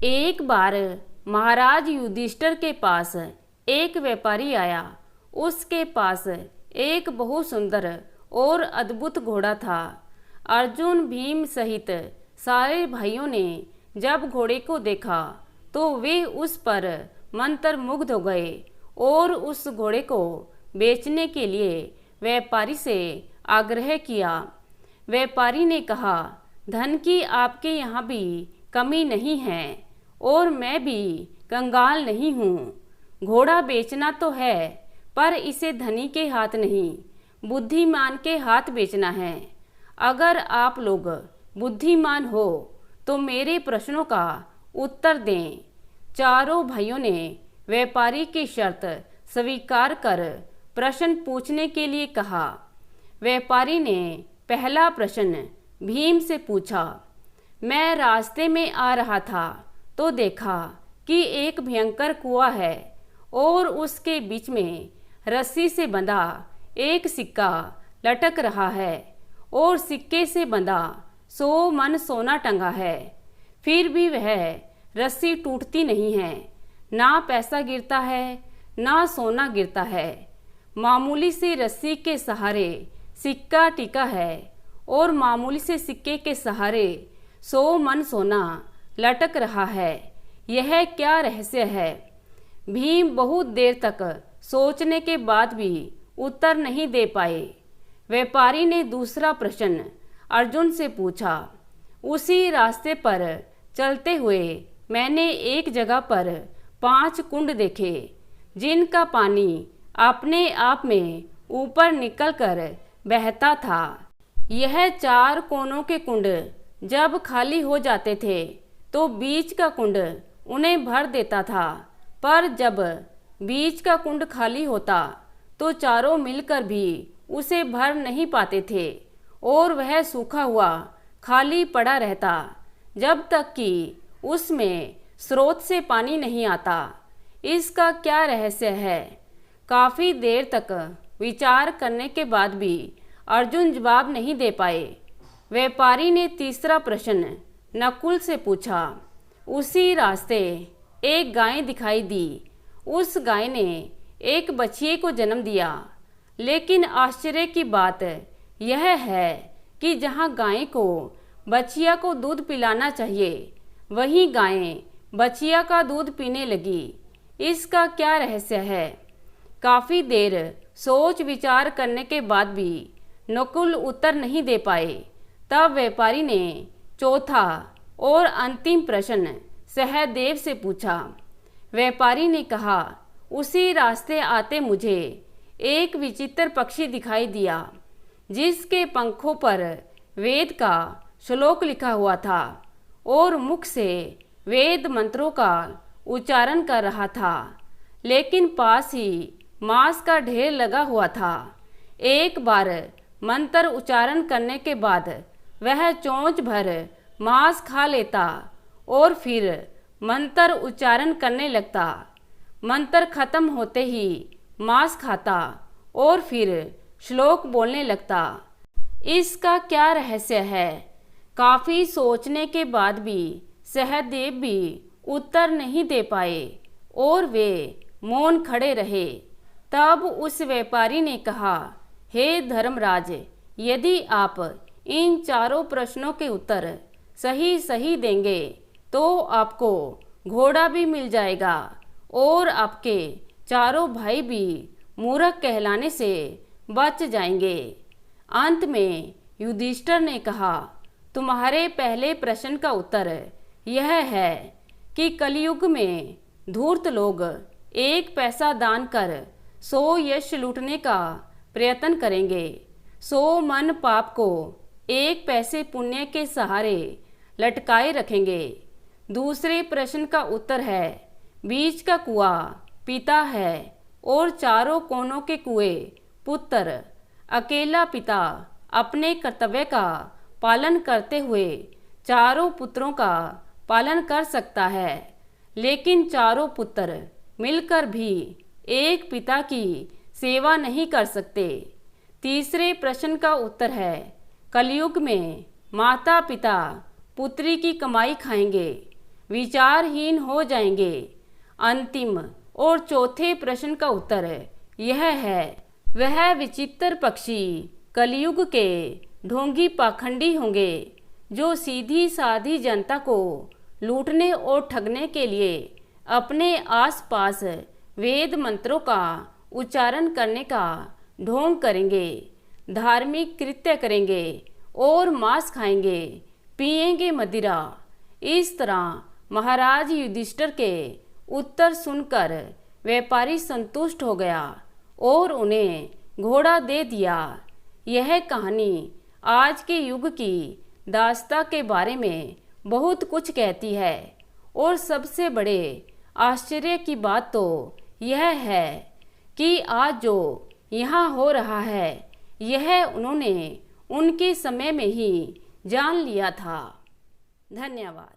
एक बार महाराज युधिष्ठिर के पास एक व्यापारी आया। उसके पास एक बहुत सुंदर और अद्भुत घोड़ा था। अर्जुन, भीम सहित सारे भाइयों ने जब घोड़े को देखा तो वे उस पर मंत्रमुग्ध हो गए और उस घोड़े को बेचने के लिए व्यापारी से आग्रह किया। व्यापारी ने कहा, धन की आपके यहाँ भी कमी नहीं है और मैं भी कंगाल नहीं हूँ। घोड़ा बेचना तो है, पर इसे धनी के हाथ नहीं, बुद्धिमान के हाथ बेचना है। अगर आप लोग बुद्धिमान हो तो मेरे प्रश्नों का उत्तर दें। चारों भाइयों ने व्यापारी की शर्त स्वीकार कर प्रश्न पूछने के लिए कहा। व्यापारी ने पहला प्रश्न भीम से पूछा। मैं रास्ते में आ रहा था तो देखा कि एक भयंकर कुआं है और उसके बीच में रस्सी से बंधा एक सिक्का लटक रहा है और सिक्के से बंधा 100 मन सोना टंगा है। फिर भी वह रस्सी टूटती नहीं है। ना पैसा गिरता है ना सोना गिरता है। मामूली सी रस्सी के सहारे सिक्का टिका है और मामूली से सिक्के के सहारे 100 मन सोना लटक रहा है। यह क्या रहस्य है? भीम बहुत देर तक सोचने के बाद भी उत्तर नहीं दे पाए। व्यापारी ने दूसरा प्रश्न अर्जुन से पूछा। उसी रास्ते पर चलते हुए मैंने एक जगह पर 5 कुंड देखे, जिनका पानी अपने आप में ऊपर निकलकर बहता था। यह 4 कोनों के कुंड जब खाली हो जाते थे तो बीच का कुंड उन्हें भर देता था, पर जब बीच का कुंड खाली होता तो चारों मिलकर भी उसे भर नहीं पाते थे और वह सूखा हुआ खाली पड़ा रहता जब तक कि उसमें स्रोत से पानी नहीं आता। इसका क्या रहस्य है? काफ़ी देर तक विचार करने के बाद भी अर्जुन जवाब नहीं दे पाए। व्यापारी ने तीसरा प्रश्न नकुल से पूछा। उसी रास्ते एक गाय दिखाई दी। उस गाय ने एक बछिए को जन्म दिया, लेकिन आश्चर्य की बात यह है कि जहाँ गाय को बछिया को दूध पिलाना चाहिए, वहीं गाय बछिया का दूध पीने लगी। इसका क्या रहस्य है? काफ़ी देर सोच विचार करने के बाद भी नकुल उत्तर नहीं दे पाए। तब व्यापारी ने चौथा और अंतिम प्रश्न सहदेव से पूछा। व्यापारी ने कहा, उसी रास्ते आते मुझे एक विचित्र पक्षी दिखाई दिया, जिसके पंखों पर वेद का श्लोक लिखा हुआ था और मुख से वेद मंत्रों का उच्चारण कर रहा था, लेकिन पास ही मांस का ढेर लगा हुआ था। एक बार मंत्र उच्चारण करने के बाद वह चोंच भर मांस खा लेता और फिर मंत्र उच्चारण करने लगता। मंत्र खत्म होते ही मांस खाता और फिर श्लोक बोलने लगता। इसका क्या रहस्य है? काफ़ी सोचने के बाद भी सहदेव भी उत्तर नहीं दे पाए और वे मौन खड़े रहे। तब उस व्यापारी ने कहा, हे धर्मराज, यदि आप इन चारों प्रश्नों के उत्तर सही सही देंगे तो आपको घोड़ा भी मिल जाएगा और आपके चारों भाई भी मूर्ख कहलाने से बच जाएंगे। अंत में युधिष्ठिर ने कहा, तुम्हारे पहले प्रश्न का उत्तर यह है कि कलयुग में धूर्त लोग 1 पैसा दान कर 100 यश लूटने का प्रयत्न करेंगे। 100 मन पाप को 1 पैसे पुण्य के सहारे लटकाए रखेंगे। दूसरे प्रश्न का उत्तर है, बीच का कुआं पिता है और चारों कोनों के कुएं पुत्र। अकेला पिता अपने कर्तव्य का पालन करते हुए चारों पुत्रों का पालन कर सकता है, लेकिन चारों पुत्र मिलकर भी एक पिता की सेवा नहीं कर सकते। तीसरे प्रश्न का उत्तर है, कलयुग में माता पिता पुत्री की कमाई खाएंगे, विचारहीन हो जाएंगे। अंतिम और चौथे प्रश्न का उत्तर यह है, वह विचित्र पक्षी कलयुग के ढोंगी पाखंडी होंगे जो सीधी साधी जनता को लूटने और ठगने के लिए अपने आसपास वेद मंत्रों का उच्चारण करने का ढोंग करेंगे, धार्मिक कृत्य करेंगे और मांस खाएंगे, पिएंगे मदिरा। इस तरह महाराज युधिष्ठिर के उत्तर सुनकर व्यापारी संतुष्ट हो गया और उन्हें घोड़ा दे दिया। यह कहानी आज के युग की दास्ता के बारे में बहुत कुछ कहती है और सबसे बड़े आश्चर्य की बात तो यह है कि आज जो यहाँ हो रहा है यह उन्होंने उनके समय में ही जान लिया था। धन्यवाद।